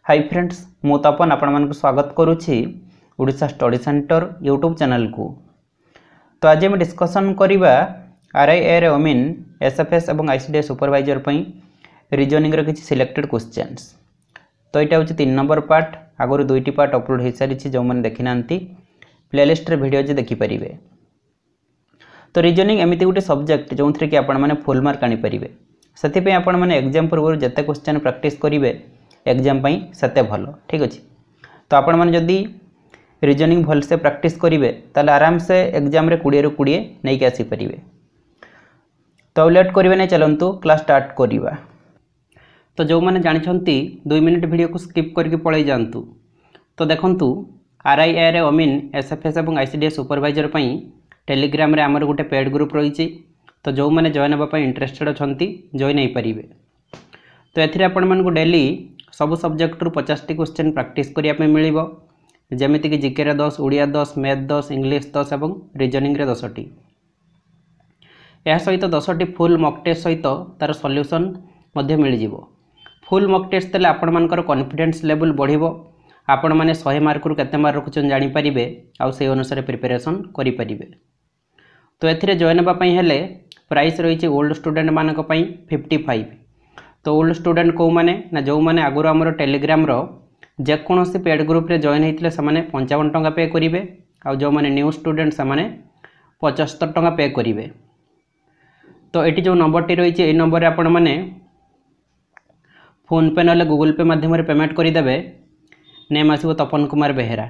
Hi friends मु तपन आपण मानक स्वागत करुछि Odisha study centre YouTube channel को। तो आज हम डिस्कशन करिबा आरआईआर अमीन एसएफएस एवं आईसीडीएस सुपरवाइजर पई रीजनिंग रे किछि सिलेक्टेड क्वेश्चंस। तो एटा होछि 3 नंबर पार्ट। आगुर दुईटी पार्ट अपलोड हो सारी जो मैंने देखि नांती प्लेलिस्ट रे वीडियो जे देखि परिबे। तो रीजनिंग एमिति गोटे सब्जेक्ट जो कि आपण माने फुल मार्क आनी परिबे। सेति पे आपण माने एग्जाम पूर्व जते क्वेश्चन प्रैक्टिस करिवे एग्जाम पई सते भलो। ठीक अछि। तो आपण माने जदी रीजनिंग भल से प्रैक्टिस करिवे ताले आराम से एग्जाम रे 20 रु 20 नै के आसी परिबे। तो लेट करिवे नै चलंतु क्लास स्टार्ट करिवा। तो जो माने जानि छंती 2 मिनिट वीडियो को स्किप करके पळै जानतु। तो देखंतु आरआईआर अमीन एसएफएस एवं आईसीडीएस सुपरवाइजर पई टेलीग्राम रे हमर गोटे पेड ग्रुप रही। तो जो मैंने जॉइन होगा इंटरेस्टेड अच्छा जॉइन हो पारे। तो एथिरे आपण मानकु डेली सब सब्जेक्ट रु 50 टी क्वेश्चन प्रैक्टिस करिया मिलिबो। जेमिति कि जीके रे 10, ओडिया 10, मैथ 10, इंग्लिश 10 एवं रीजनिंग रे 10 टी। या सहित 10 टी फुल मॉक टेस्ट सहित तार सॉल्यूशन मध्ये मिल जिवो। फुल मॉक टेस्ट देले आपण मानकर कॉन्फिडेंस लेवल बढ़िबो। आपण माने 100 मार्क रु केते मार्क रखुचन जानि परिबे आ से अनुसार प्रिपरेशन करि परिबे। तो एथिरे जॉइन होबा पई हेले प्राइस रही ओल्ड स्टूडेंट मानक पई 55। तो ओल्ड स्टूडेंट को माने ना जो माने आगुर हमर टेलीग्राम रो जेकोसी पेड ग्रुप रे जॉइन होइतिले से माने 55 टंका पे करिवे आ जो माने न्यू स्टूडेंट से माने 75 टंका पे करिवे। तो एटी जो नंबर टी रही ए नंबर रे आपण माने फोन पे नले गूगल पे माध्यम रे पेमेंट करि देबे। नेम आसीबो तपन कुमार बेहेरा।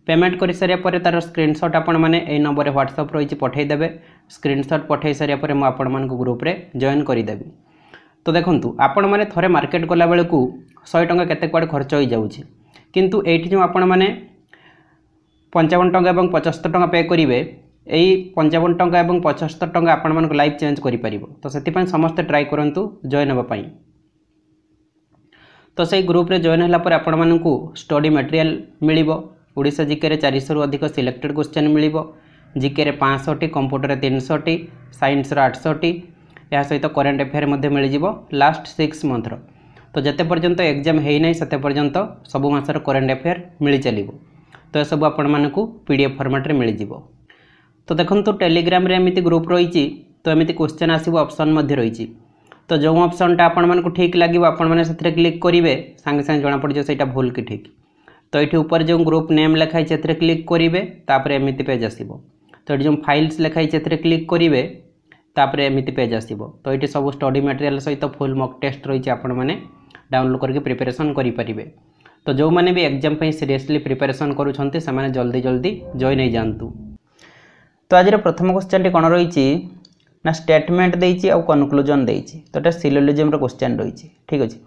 पेमेंट कर सारिया पर तार स्क्रीनशॉट आपण माने ए नंबर रे व्हाट्सएप रही पठै देबे। स्क्रीनशॉट पठै सारिया पर मु आपण मान को ग्रुप रे जॉइन करि देबी। तो देखंतु आपण माने थरे मार्केट गला बेले को 100 टंका केते क्वाड खर्च होई जाउची। किंतु एठी जो आपण माने 55 टंका एवं 75 टंका पे करिवे एई 55 टंका एवं 75 टंका आपण मान को लाइफ चेंज करि परिबो। तो सेति पय समस्त ट्राई करंतु जॉइन होबा पई। तो सेई ग्रुप रे जॉइन हला पर आपण मान को स्टडी मटेरियल मिलिबो। ओडिशा जीके रे 400 रु अधिक सिलेक्टेड क्वेश्चन मिलिबो। जीके रे 500 टी, कंप्यूटर रे 300 टी, साइंस रे 800 टी। या सहित करंट अफेयर मध्ये मिल जिवो लास्ट 6 मंथ रो। तो जते पर्यंत एग्जाम हेई नै सते पर्यंत सब मासर करंट अफेयर मिल चलिबो। तो सब आपण मानकु पीडीएफ फॉर्मेट रे मिल जिवो। तो देखंतु टेलीग्राम रे एमिति ग्रुप रहिची। तो एमिति क्वेश्चन आसीबो ऑप्शन मध्ये रहिची। तो जो ऑप्शनटा आपण मानकु ठीक लागिबो आपण माने सेथरे क्लिक करिवे संगे संगे जणा पड़ जे सेटा भूल कि ठीक। तो ये ऊपर जो ग्रुप नेम लिखाई से क्लिक करेंगे तापर एमती पेज आसो। तो ये जो फाइल्स लिखाई से क्लिक करेंगे तापर एमती पेज आसो। तो ये सब स्टडी मटेरियल सहित फुल मॉक टेस्ट रही आपण मैंने डाउनलोड करके प्रिपरेशन करेंगे। तो जो मैंने भी एग्जाम पे सीरियसली प्रिपरेशन करुँचे से जल्दी जल्दी जॉइन हो जातु। तो आज प्रथम क्वेश्चन कौन रही ना स्टेटमेंट देती आ कनक्लूजन देती। तो ये सिलोजिज्म रो क्वेश्चन रही। ठीक अच्छे।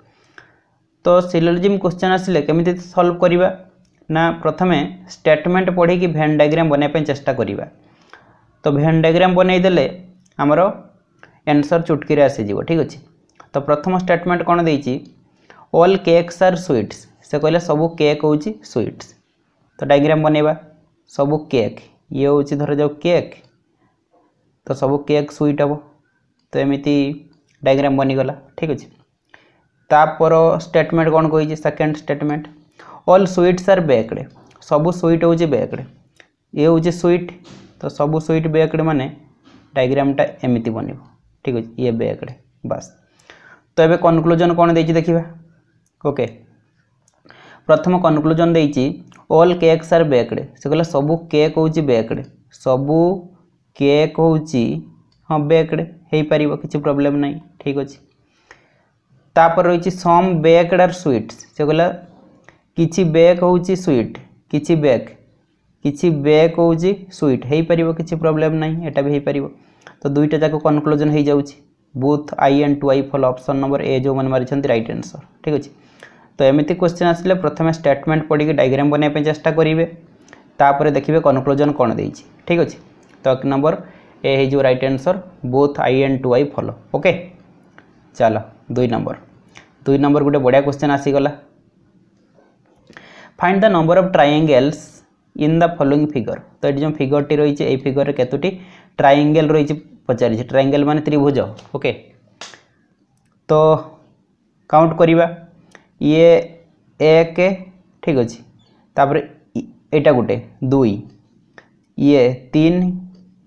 तो सिलोजिज्म क्वेश्चन आसिले केमिति सॉल्व करिबा ना प्रथमे स्टेटमेंट पढ़ी कि वेन डायग्राम बनाइबा चेष्टा करिबा। तो वेन डायग्राम बनई देले हमरो आंसर चुटकी रे आसी जीवो। ठीक अछि। तो प्रथम स्टेटमेंट कोन देइछि ऑल केक्स आर स्वीट्स। से कहले सब केक होछि स्वीट्स। तो डायग्राम बनेबा सब केक ये होछि धर जाओ केक। तो सब केक स्वीट हबो। तो एमिति डायग्राम बनी गला। ठीक अछि। तापर स्टेटमेंट कौन कही second statement all sweets are baked. सब स्वीट होची बेक्ड। ये होची स्वीट। तो सब स्वीट बेक्ड माने डायग्रामटा एमिति बनिबो। ठीक अछि। ये बेक्ड बस। तो एबे कनक्लूजन कौन देछि देखिबा। ओके प्रथम कनक्लूजन देछि ऑल केक्स आर बेक्ड। से कहला सब केक होची बेक्ड। सब केक होची हां बेक्ड हेई परिबो किछि प्रॉब्लम नै। ठीक अछि। तापर रही सम बेक्ड आर स्वीट्स। से कहला किछि बेक होची स्वीट किछि बेक होची स्वीट हेई परिबो किछि प्रॉब्लम नहीं। एटा भी हेई परिबो। तो दुईटा जाको कनक्लूजन हेई जाउची both I and two I follow option number A जो मन मारि छंती राइट आंसर। ठीक अछि। तो एमिति क्वेश्चन आसिले प्रथमे स्टेटमेंट पढ़ी के डायग्राम बनाय पे चेष्टा करिवे तापर देखिबे कनक्लूजन कोन देइछि। ठीक अछि। तो एक नंबर ए हे जो right answer both I and two I follow. Okay चलो 2 नंबर गोटे बढ़िया क्वेश्चन आसीगला। Find the number of triangles in the following figure. तो ये जो फिगर टी रही है फिगर रे केतोटी ट्रायंगल रही पचारि। ट्रायंगल माने त्रिभुज। ओके तो काउंट करिबा। ये 1 ठीक अच्छे तापर एटा गोटे 2 ये 3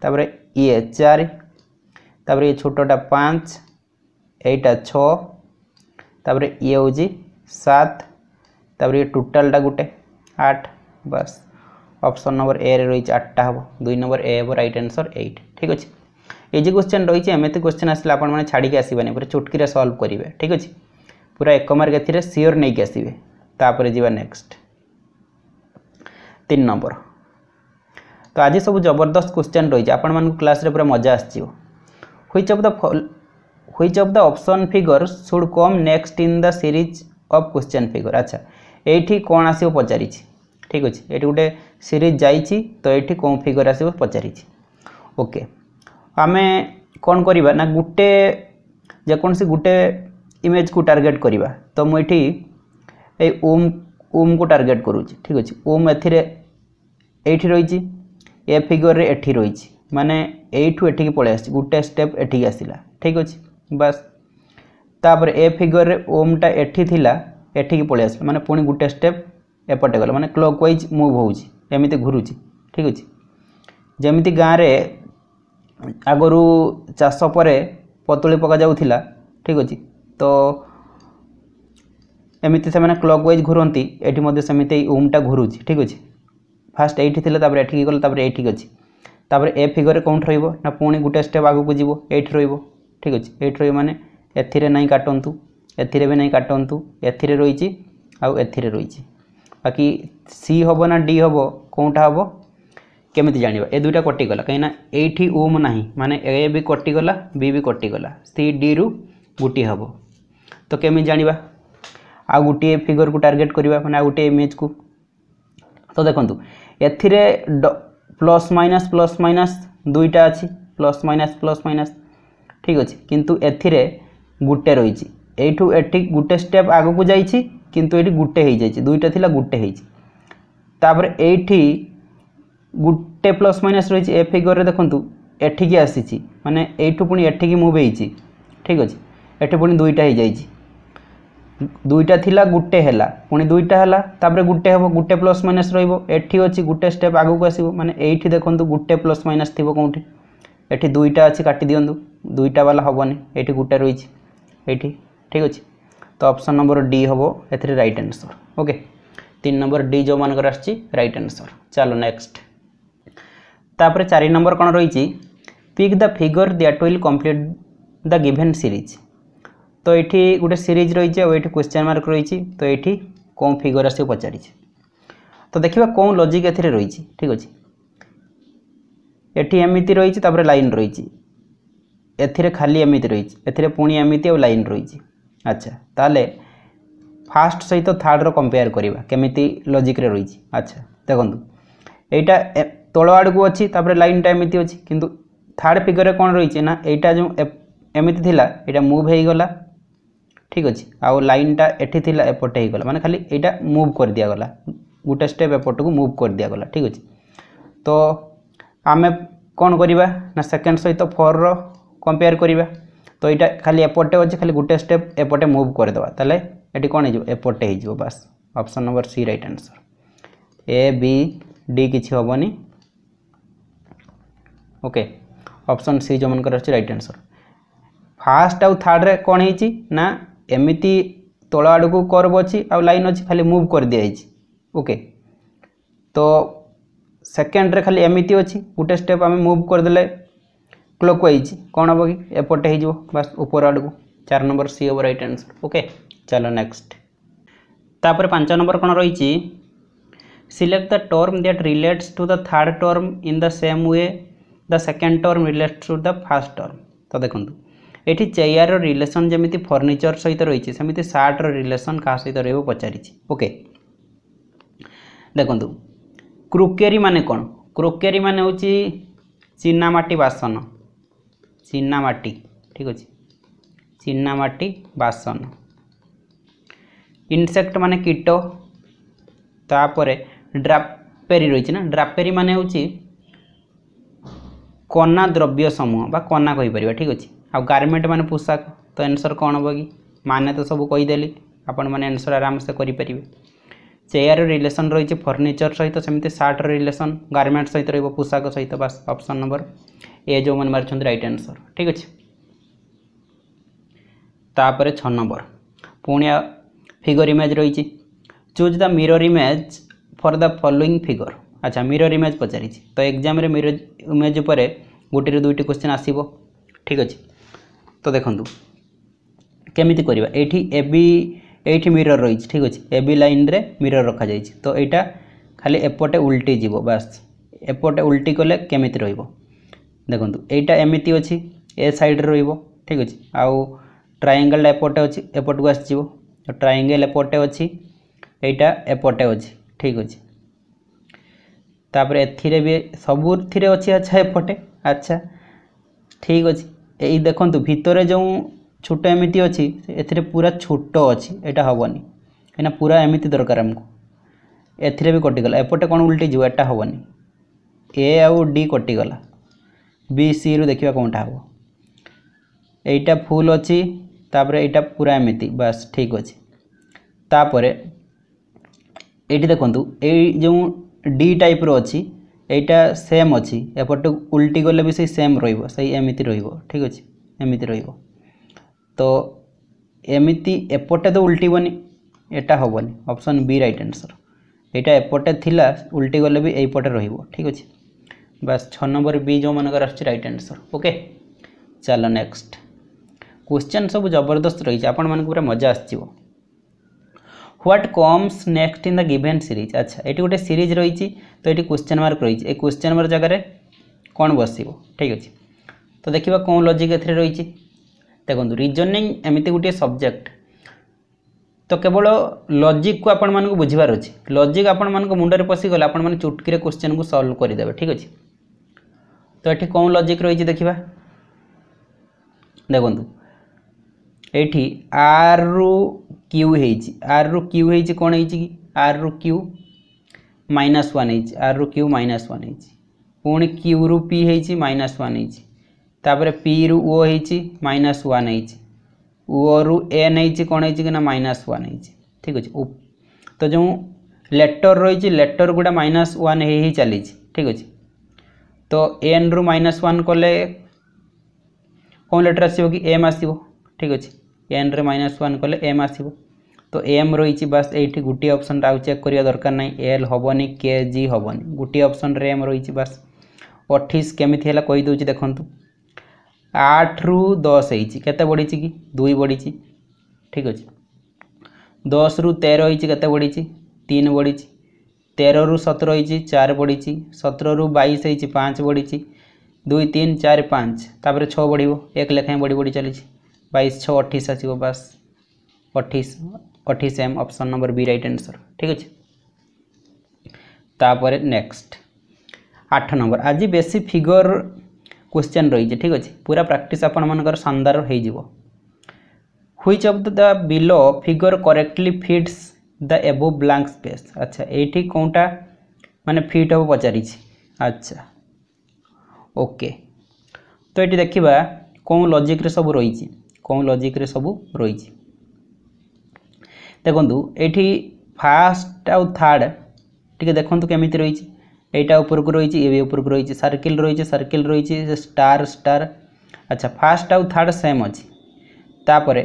तापर ये 4 तापर ये छोटा 5 एटा 6 तापर ये हूँ 7 तापर ये टोटालटा गोटे 8 बस ऑप्शन नंबर ए रे रही 8टा हम 2 नंबर ए हम राइट आंसर 8 ठीक अच्छे इजी क्वेश्चन रही एमती क्वेश्चन आसला आप छाड़ी आसबानी पूरा चुटकी सल्व करेंगे ठीक अच्छे पूरा 1 मार्क ए सियोर नहीं आसवे तापर जी नेक्स्ट 3 नंबर तो आज सब जबरदस्त क्वेश्चन रही है क्लास रे पूरा मजा आसो which of the option figure should come next in the series of question figure अच्छा ये कौन आसो पचारि ठीक अच्छे ये गोटे सीरीज जाइए तो ये कौन फिगर आसो पचारि ओके आम कौन करवा ना गोटे जेकोसी गोटे इमेज को टार्गेट करवा तो मुझे ओम ओम को टार्गेट करुँच ठीक अच्छे ओम एठी रही ए फिगर रे एठी रही माने एठू एठी पलि आसी गोटे स्टेप एठी आसिला ठीक अच्छे बस तापर ए फिगर रे ओमटा एठी थिला एठी पलि आसिला माने पुणी गोटे स्टेप एपटे गला माने क्लॉकवाइज मूव होउची एमिति घुरुची ठीक अच्छे जमिति गाँव रे आगरू चाष पर पतुली पका जाऊला ठीक अच्छे तो एमती से मैंने क्लॉकवाइज घुरती ये सेमती ओमटा घुरुची ठीक अच्छे फास्ट ये एठी गला ये अच्छे तापर ए फिगर कौन रहा पुणी गोटे स्टेप आगू को जीव ये ठीक अच्छे ये माने एथिरे नहीं काटंतु एथिरे भी नहीं काटंतु एथिरे रही आउ एथिरे रही बाकी सी हम ना डी हम कौटा हम केमिति जानिबा ए दुईटा कटिगला कहीं एठी ओम नहीं माने ए भी कटिगला बी भी कटिगला सी डी रु गोटे हम तो केमिति जानिबा आ गोटे फिगर को टार्गेट करवा माने आ गोटे इमेज को तो देखंतु एथिरे प्लस माइनस दुईटा अच्छी प्लस माइनस ठीक अच्छे किंतु एथिरे गोटे रही एठू एठी गोटे स्टेप आगू को जाइछि किंतु एठी गोटे हो जाइछि दुईटा थिला गोटे होइछि तापर एठी गोटे प्लस माइनस रही ए फिगर रे देखंतु एठिकी आसीछि माने एठू पुणी एठिकी मूव होइछि ठीक अच्छे एठी पुणी दुईटा हो जाइछि दुईटा थिला गोटे हैला पुणी दुईटा हैला तापर गोटे हम गोटे प्लस माइनस रहिबो एठी अछि गोटे स्टेप आगू को आसीबो माने एठी देखंतु गोटे प्लस माइनस थिबो कोंठी एठी दुईटा अछि काटी दियंतु दुईटा वाला हबनी एठी गोटे रहिछि एठी ठीक अच्छे तो ऑप्शन नंबर डी हम एथिरे right answer okay 3 number D जो मानकर आछि राइट आंसर चलो नेक्स्ट तापर 4 नंबर कौन रही pick the figure that will complete the given series तो ये गोटे सीरीज रही है क्वेश्चन मार्क रही तो ये कौन फिगर आस पचारि तो देखा कौन लॉजिक ए रही ठीक अच्छे ये एमती रही लाइन रही एथिरे खाली एमती रही एथिरे पुणी एमती और लाइन रही अच्छा ताले फास्ट सहित थर्ड रो कंपेयर करवा केमिति लॉजिक रे रही अच्छा देखंतु एटा तଳ आड़ को अच्छी लाइनटा एमती अच्छी किंतु थर्ड फिगर रे कौन रही ना यहाँ जो एमती थिला एटा मूव हो गला ठीक अच्छे आउ लाइनटा एठी थिला एपटे हो गला माने खाली एटा मूव कर दिया गला गोटे स्टेप एपट को मूव कर दिया गला ठीक अच्छे तो आमे कौन करवा ना सेकेंड सहित 4 रो कंपेयर करवा तो यहाँ खाली एपटे अच्छे खाली गोटे स्टेप एपटे मूव करदे ताले ये कौन हो एपटे हो बस option number C right answer A B D किसी हेनी ओके ऑप्शन सी जो मनकर अच्छे राइट आंसर फास्ट आउ थर्ड रे कौन है ना एमती तଳ आड़ को कर्व अच्छी आउ लाइन अच्छी खाली मूव कर दिया ओके तो सेकेंड रे खाली एमती अच्छी गोटे स्टेप आम मूव करदे क्लॉकवाइज कौन हम कि एपटे हो बस ऊपर आड़ को 4 नंबर सी हम राइट आंसर ओके चलो नेक्स्ट तापर 5 नंबर कौन रही select the term that relates to the third term in the same way the second term relates to the first term तो देखो ये चेयर रिलेशन जमी फर्निचर सहित रही सेमती सार्ट रिलेशन क्या सहित रही पचारि ओके देखो क्रोकेरी माने कौन क्रोकेरी माने हूँ चीनामाटी बासन चीनामाटी ठीक अच्छे चीनामाटी बासन इनसेक्ट माने कीट तापर ड्रापेरी रही ना ड्रापेरी माने हूँ कना द्रव्य समूह बा कना कहीपर ठीक अच्छे आ गारमेंट माने पोशाक तो आंसर कौन हम कि माने तो सब कहीदेली आपण मैंने आंसर आराम से करें। चेयर रिलेशन रही फर्निचर सहित सेमती सार्ट रिलेशन गारमेंट सहित रही पोशाक सहित बस ऑप्शन नंबर ए जो मैंने मार्च राइट आंसर ठीक अच्छे। तापर 6 नंबर पुणी फिगर इमेज रही choose the mirror image for the following figure. अच्छा मिरर इमेज पचारि तो एग्जाम रे मिरर इमेज उपर गोटे दुईटी क्वेश्चन आसीबो ठीक अच्छे। तो देखो केमिति करबा एठी मिरर रही ठीक अच्छे एबी लाइन रे मिरर रखा जाइए तो यहाँ खाली एपटे उल्टी जीव बस एपटे उल्टी कले केमिति रहिबो देखो यहाँ एमती अच्छी ए साइड रहिबो ठीक अच्छे आउ ट्रायंगल एपटे अच्छी एपट को आसो ट्रायंगल एपटे अच्छी यहाँ एपटे अच्छी ठीक अच्छे। तापर एथिरे भी सबुथिरे अच्छी अच्छा एपटे अच्छा ठीक अच्छे यही देखो भितर जो छोट एमती अच्छी ए पूरा छोट अच्छी यहाँ हेनी कहीं पूरा एमती दरकार आमको एथिरे भी कटिगला एपटे कौन उल्टी जीव एटा हेनी ए आउ डी कटिगला बी सी रु देखा कौनटा हम यहाँ फुल अच्छी तापर यहाँ पूरा एमती बस ठीक अच्छे। तापर ये देखो ये जो डी टाइप रो अच्छी यहाँ सेम अच्छी एपटे उल्टी गले भी सही सेम रही एमती ठीक अच्छे एमती रहिबो तो एमती एपटे तो उल्टीबनी एटा हेनी ऑप्शन बी राइट आंसर यहाँ एपटे थिला उल्टी गले भी यहीपटे रहिबो ठीक अच्छे। बस 6 नंबर बी जो मनकर आछी राइट आंसर ओके। चलो नेक्स्ट क्वेश्चन सब जबरदस्त रही आपण मानक पूरा मजा आसो। What comes next in the given series. अच्छा ये गोटे सीरीज रही तो ये क्वेश्चन मार्क रही है क्वेश्चन मार्क जगह कौन बसो ठीक अच्छे। तो देखा कौन लॉजिक एथिरे रही देखो रीजनिंग एमती गोटे सब्जेक्ट तो केवल लॉजिक को आपण मानक बुझीबार अच्छे लॉजिक आपण मानक मुंडरे पशिगले आपण माने चुटकी क्वेश्चन को सॉल्व करदे ठीक अच्छे। तो ये कौन लॉजिक रही देखा देखो ये आर रु क्यू है कौन है कि आर रु क्यू -1 है आर रु क्यू -1 है पुणी क्यू रु पी है -1 है तापर पी रु ओ है -1 है ओ रु एन है कौन है कि ना -1 है ठीक अच्छे। तो जो लेटर रही लेटर गुड़ा -1 ही चली ठीक अच्छे। तो एन रु -1 कले कौन लेटर आसो कि एम आसो ठीक अच्छे एन रे -1 कले एम आसो तो एम रही बस ये गोटे ऑप्शन आउ चेक करवा दरकार ना एल हेनी के जी हेनी गोटे ऑप्शन रे एम रही बस 28 केमिति है कहीदे देखूँ 8 रु 10 है बढ़ी कि 2 बढ़ी ठीक अच्छे 10 रु 13 है बढ़ी 3 बढ़ी 13 रु 17 है 4 बढ़ी 17 रु 22 है 5 बढ़ी 2 3 4 5 तापर 6 बढ़ एक लेखाएं बढ़ी बढ़ी चली 22 6 28 आसो बस 28 एम option number B right answer ठीक अच्छे। तापर नेक्स्ट 8 नंबर आज बेसी फिगर क्वेश्चन रही ठीक अच्छे पूरा प्रैक्टिस आपण मानकर शानदार हो। Which of the below figure correctly fits the एबो ब्लैंक स्पेस। अच्छा ये कौनटा माने फिट हम पचारि अच्छा ओके। तो ये देखा कौन लॉजिक रे सब रही कौन लॉजिक रे सब रही देखो ये फास्ट आउ थर्ड टी देखो केमिति रही यहाँ ऊपर को रही ये भी ऊपर को रही सर्किल रही स्टार स्टार। अच्छा फास्ट आउ थर्ड सेम अच्छी तापर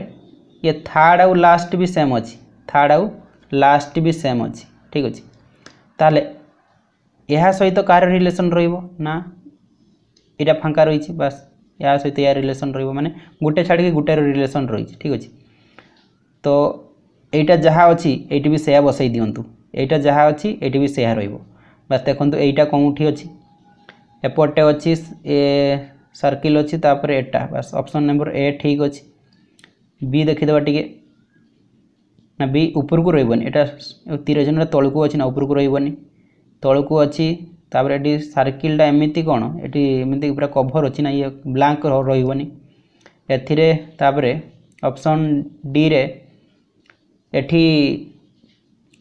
ये थर्ड आउ लास्ट भी सेम अच्छी थर्ड आउ लास्ट भी सेम अच्छी ठीक अच्छे। ताले यह सहित कार रिलेशन ना यहाँ फांका रही बस या सहित या रिलेशन माने गोटे छाड़ी गोटे रिलेशन रही ठीक अच्छे। तो यहाँ जहाँ अच्छी ये भी से बसई दिंतु यहाँ जहाँ अच्छी ये भी से बस देखो यहाँ कौटी अच्छी एपटे अच्छी सर्किल अच्छी तापर एटा बस ऑप्शन नंबर ए ठीक अच्छी। बी देखीदे टी ना बी ऊपर को रही यहाँ तीर चिन्ह तौक अच्छी ना ऊपर को रही तौक अच्छी तापर ये सर्किलटा एमती कौन ये एमती पूरा कभर अच्छी ना ये ब्लैंक रही एथिरे ऑप्शन डी रे एठी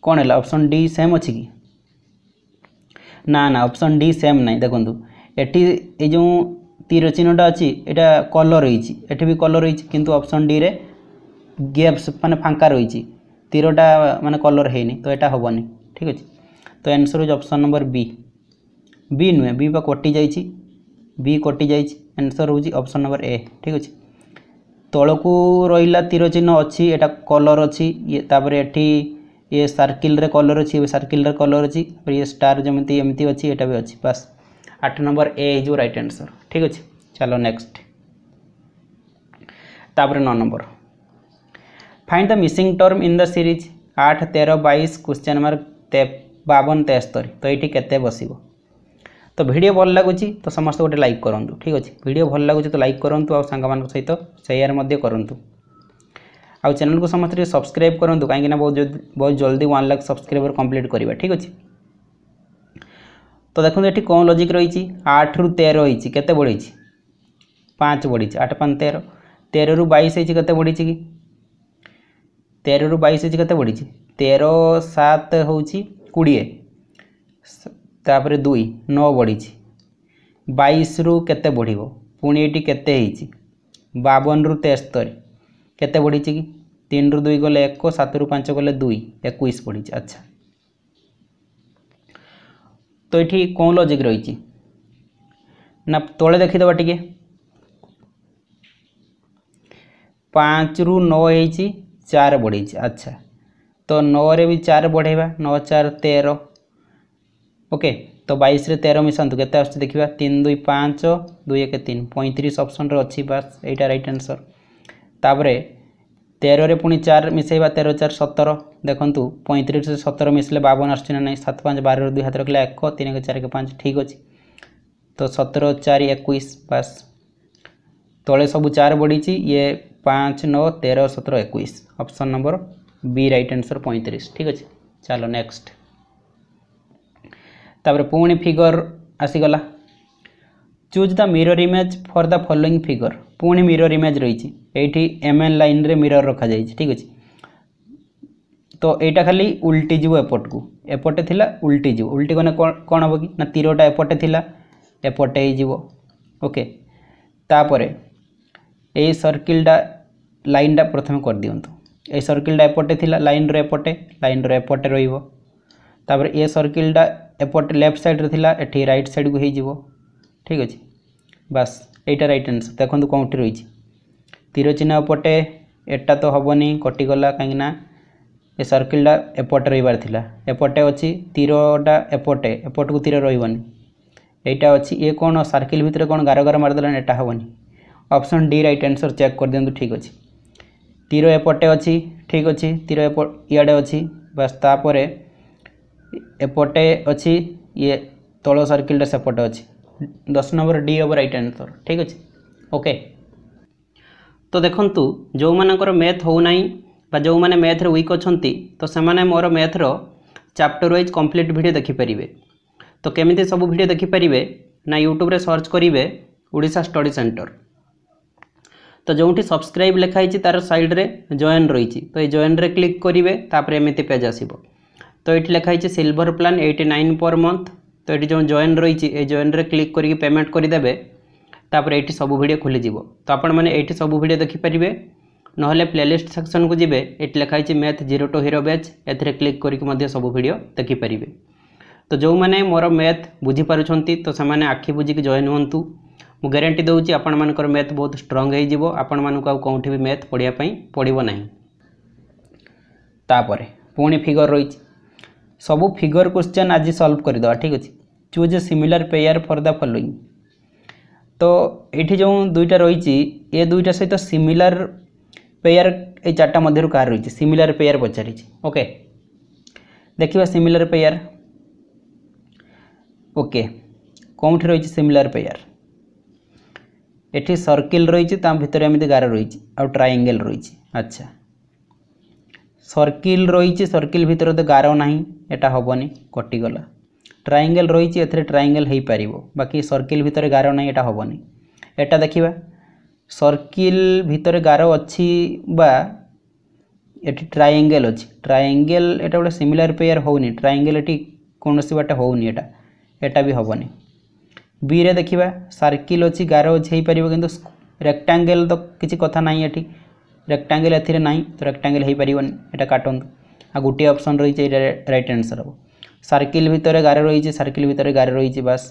कौन है ऑप्शन डी सेम अच्छी कि ना ऑप्शन डी सेम ना देखो ये जो तीर चिन्हटा अच्छी यहाँ कलर रही भी कलर रही किंतु ऑप्शन डी रे गैप्स माने फांका रही तीरटा माने कलर है तो यहाँ हेनी ठीक अच्छे। तो आंसर हो ऑप्शन नंबर बी। बी नुहे बी बा कटि जाइए बी कटि जाइए आंसर हो ऑप्शन नंबर ए ठीक अच्छे। तलकू रहा तीर चिन्ह अच्छी एटा कलर अच्छी ये तापर एठी ये सर्किल रे कलर अच्छी सर्किल रे कलर अच्छी ये स्टार जमी एमती अच्छी एटा भी अच्छी बस 8 नंबर ए जो राइट आंसर ठीक अच्छे। चलो नेक्स्ट तापर 9 number find the missing term in the series 8 13 22 question mark 52 73 तो ये केते बसिबो। तो वीडियो भल लगुच तो समस्त गोटे लाइक करूँ ठीक अच्छे। वीडियो भल लगुच तो लाइक करूँ आ सांग सहित शेयर करूँ आउ चैनल को समस्त सब्सक्राइब करूँ कहीं बहुत जल्दी 1 लाख सब्सक्राइबर कंप्लीट करवा ठीक अच्छे। तो देखो ये कौन लॉजिक रही 8 रु 13 होती केते बढ़ी 5 बढ़ी 8 5 13 13 रु 22 होती केते बढ़ी कि 13 रु 22 होती केते बढ़ी 13 7 हूँ 20 तापर 2 9 बढ़ी 22 रु केते बढ़िबो पुणी ये केते 52 रु 73 केते बढ़ी कि 3 रु 2 गले 1 7 रु 5 गले 2 21 बढ़ी। अच्छा तो ये कौन लॉजिक रही ना तले देखीदे टिके 5 रु 9 होती 4 बढ़ी। अच्छा तो 9 रे भी 4 बढ़ेगा 9 4 13 ओके। तो 22 रे 13 मिसातु केते आछे देखिबा 3 2 5 2 1 3 35 ऑप्शन रे अछि बस एटा राइट आंसर। तापरे 13 रे पुणी 4 मिसेबा 13 4 17 देखंतु 35 से 17 मिसले 52 आछे ना नहीं 7 5 12 2 हाथ रखले 1 3 1 4 1 5 ठीक अछि। तो 17 4 21 बस तले सब 4 बढ़ी ये 5 9 13 17 21 option number B right answer 35 ठीक अच्छे। चलो नेक्स्ट तापर पुणी फिगर आसीगला choose the mirror image for the following figure पुणी मिरर इमेज रही ये एमएन लाइन रे मिरर रखा जाए ठीक अच्छे। तो यहाँ खाली उल्टी जीव एपट को एपटे थिला उल्टी जीव उल्टी गने कौन हम कि ना तीरटा एपटे थिला एपटे जीव ओके। तापरे ये सर्किलटा लाइनटा प्रथम कर दियंतु ये सर्किलटा एपटे थिला लाइन रे एपटे रहिबो तापर ये सर्किलटा एपटे लेफ्ट साइड रे थिला एठी राइट साइड को हो ठीक अच्छे बस यहाँ राइट आंसर देखो कौन रही तीर चिन्ह एपटे एटा तो हेनी कटिगला कहीं ये सर्किलटा एपटे रही थिला एपटे अच्छी तीरटा एपटे एपट को तीर रही यहाँ अच्छी ये कौन सर्किल भितर कौन गार गार मारदेला एटा हेनी option D right answer check कर दिंतु ठीक अच्छे। तीर एपटे अच्छी ठीक अच्छे तीर इे अच्छी बस तापर एपटे अच्छी ये तल सर्किलटा सेपटे अच्छी 10 नंबर डी हम राइट आंसर ठीक अच्छे ओके। तो देखंतु जो मानकर मैथ हो नाही बा जो माने मैथ रे वीक अछंती तो से माने मोर मैथ रो चैप्टर वाइज कंप्लीट वीडियो देखि परिबे। तो केमिति सब वीडियो देखि परिबे ना यूट्यूब रे सर्च करिवे ओडिशा स्टडी सेंटर तो जोठी सब्सक्राइब लिखाई तार साइड रे जॉइन रही तो ये जॉइन रे क्लिक करेंगे तापर एमती पेज आसो। तो ये लिखाई सिल्वर प्लान 89 पर मंथ तो ये जो जॉइन रही ये जॉइन रे क्लिक करके पेमेंट करदे तापर ये सब वीडियो खोलीज तो आपण मैंने ये सब वीडियो देखिपारे ना प्लेलिस्ट सेक्शन को जी ये लिखाई math 0 to hero batch A click करके सब वीडियो देखिपारे। तो जो मैंने मोर मैथ बुझीपारुंट तो से आखि बुझिकी जॉइन हूँ मु गारंटी दूसरी आपण मानकर मैथ बहुत स्ट्रंग हो आपण मानक आउ कौटी भी मैथ पढ़ाई पड़ो ना। तापर पुणी फिगर रही सबू फिगर क्वेश्चन आज सॉल्व करदे ठीक अच्छे। Choose a similar pair for the following तो ये जो दुईटा रही ये दुईटा सहित सिमिलर पेयर ये चार्टा मध्य कार रही सिमिलर पेयर पचारि ओके। देखिए सिमिलर पेयर ओके कौन रही सिमिलर पेयर एठी सर्किल रही भितर एमती गार रही आउ ट्रायंगल रही। अच्छा सर्किल रही सर्किल भितर तो गार ना एटा हेनी कटिगला ट्रायंगल रही ट्रायंगल हो पार बाकी सर्किल भितर गार ना एटा हेनी एटा देखा सर्किल भितर गार अच्छी बा एटी ट्रायंगल अच्छी ट्रायंगल एटा गोटे सिमिलर पेयर होनी ट्रायंगल एटी कौन सी बाटे होनी एटा भी हेनी। बी रे देखिबा सर्किल अच्छी गार अच्छी हो पार कि रेक्टांगल तो किसी कथा ना ये रेक्टांगल एथिरे नाही तो रेक्टांगल हो पारिबनी एटा काटंतु आ गोटे ऑप्शन रही राइट आंसर हम सर्किल भितर गार रही सर्किल भितर गार रही बस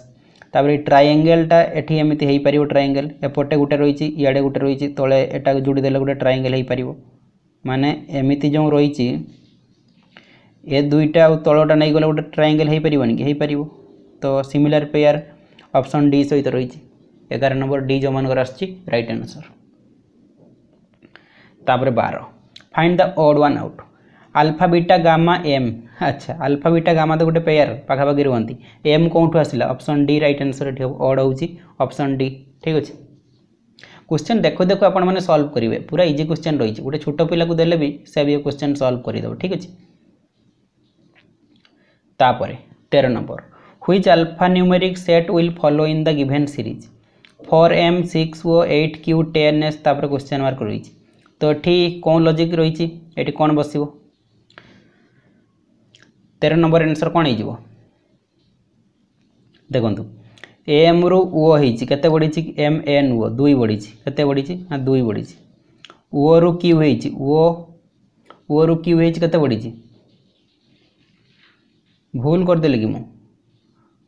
तापर ट्रायंगलटा एठी एमती हो पार ट्रायंगल एपटे गोटे रही इे गोटे रही तले एटा जोड़ीदेले गोटे ट्रायंगल हो पार माने एमती जो रही ए दुईटा तलटा नहीं गले गोटे ट्रायंगल हो पारिबनी कि हो पार तो सिमिलर पेयर ऑप्शन डी सहित रही 11 नंबर डी जो मनकर आछि राइट आंसर। तापर 12 find the odd one out alpha beta gamma एम अच्छा अल्फा बीटा गामा तो गोटे पेयर पाखापाखि रुहंती एम कौटू आसला ऑप्शन डी राइट आंसर एठी ऑड होउची ऑप्शन डी ठीक अछि। क्वेश्चन देखो देखो आपण माने सॉल्व करिवे पूरा इजी क्वेश्चन रही गोटे छोट पिला को देले भी से भी क्वेश्चन सॉल्व कर दो ठीक अछि। तापर 13 number which alpha numeric set will follow in the given series 4m 6o 8q 10s तापर क्वेश्चन मार्क रही तो ये कौन लॉजिक रही ये कौन बस 13 नंबर आंसर कौन हो देखु एम रु ओ होते बढ़ी एम एन ओ 2 बढ़ी के बढ़ी ना 2 बढ़ी ओ रु क्यू ओ रु क्यू के बढ़ी भूल करदेली कि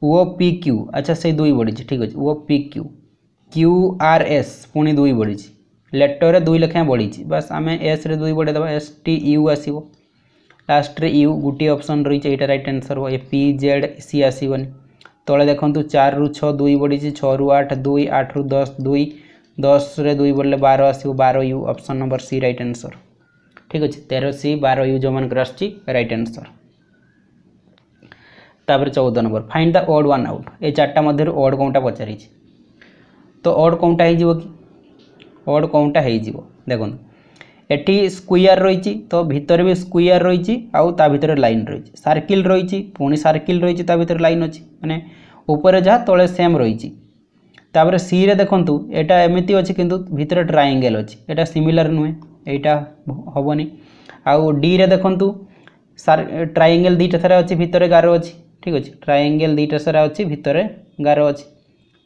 ओ पी क्यू अच्छा से 2 बढ़ी ठीक अच्छे O P Q Q R S पुणी 2 बढ़ी लेटर 2 लेखा बढ़ी बस आम एस रे 2 बढ़े देवा एस टी यू आसो लास्ट रे यू गोटे ऑप्शन रही है यहाँ राइट आंसर हो ए पी जेड सी आसबनी तले देखूँ 4 रु 6 2 बढ़ी 6 रु 8 2 8 रु 10 2 10 रे 2 बढ़ले 12 आसो 12 U option number C right answer ठीक अच्छे 13 सी 12 यू जो मन राइट आंसर। तापर 14 number find the odd one out ये 4टा मध्य ऑड कौनटा पचारि तो ऑड कौनटा हो कि ऑड कौनटा हो देखो एटी स्क्वायर रही तो भितर भी स्क्वायर रही आउ ता भितर लाइन रही सर्किल रही पुणी सर्किल रही ता भितर लाइन अच्छी माने ऊपर जहाँ तले सेम रही तापर सी रे देखंतु एटा एमिति अच्छी किंतु भितर ट्रायंगल अच्छी एटा सिमिलर नुहे एटा हबनी आउ डी रे देखंतु ट्रायंगल दुईटा सारा अच्छी भितर गार अच्छी ठीक अच्छे ट्रायंगल दुईटा सारा अच्छी भितर गार अच्छी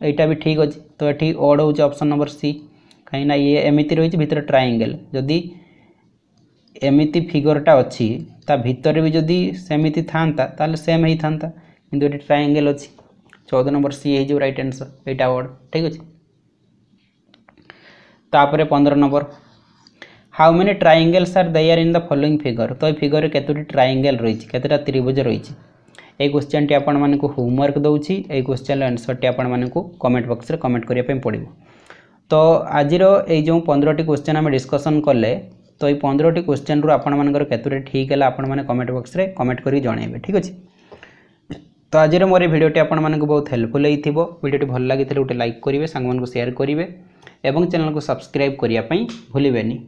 यहाँ भी ठीक अच्छे तो ये ऑड हो ऑप्शन नंबर सी कहीं ये एमिति रही भितर ट्रायंगल जदि एमिति फिगरटा अच्छी ता भितर भी जदि सेमिति थांता ताले सेम ही थांता किंतु ये ट्रायंगल अच्छी 14 नंबर सी हो राइट आंसर यहाँ ऑड ठीक अच्छे। तापर 15 number how many triangles are there in the following figure तो ये फिगर केतोटी ट्रायंगल रही केतटा त्रिभुज रही ये क्वेश्चन टी आपण मानक होमवर्क दउछि ए क्वेश्चन आंसर टी आपण मानक कमेंट बॉक्स रे कमेंट करिया पे पड़िबो। तो आज ये जो 15टी क्वेश्चन आम डिस्कसन कले तो ये 15टी क्वेश्चन रु आपण मानकर केतोटी ठीक है आपण माने कमेंट बॉक्स रे कमेंट करी जणाइबे ठीक अछि। तो आज मोर भिडियोटी आपण मानक बहुत हेल्पफुल होइथिबो भिडियोटी भल लागिथिले गोटे लाइक करिवे सांग मानक शेयर करिवे एवं चैनल को सब्सक्राइब करिया पई भूलिबेनी।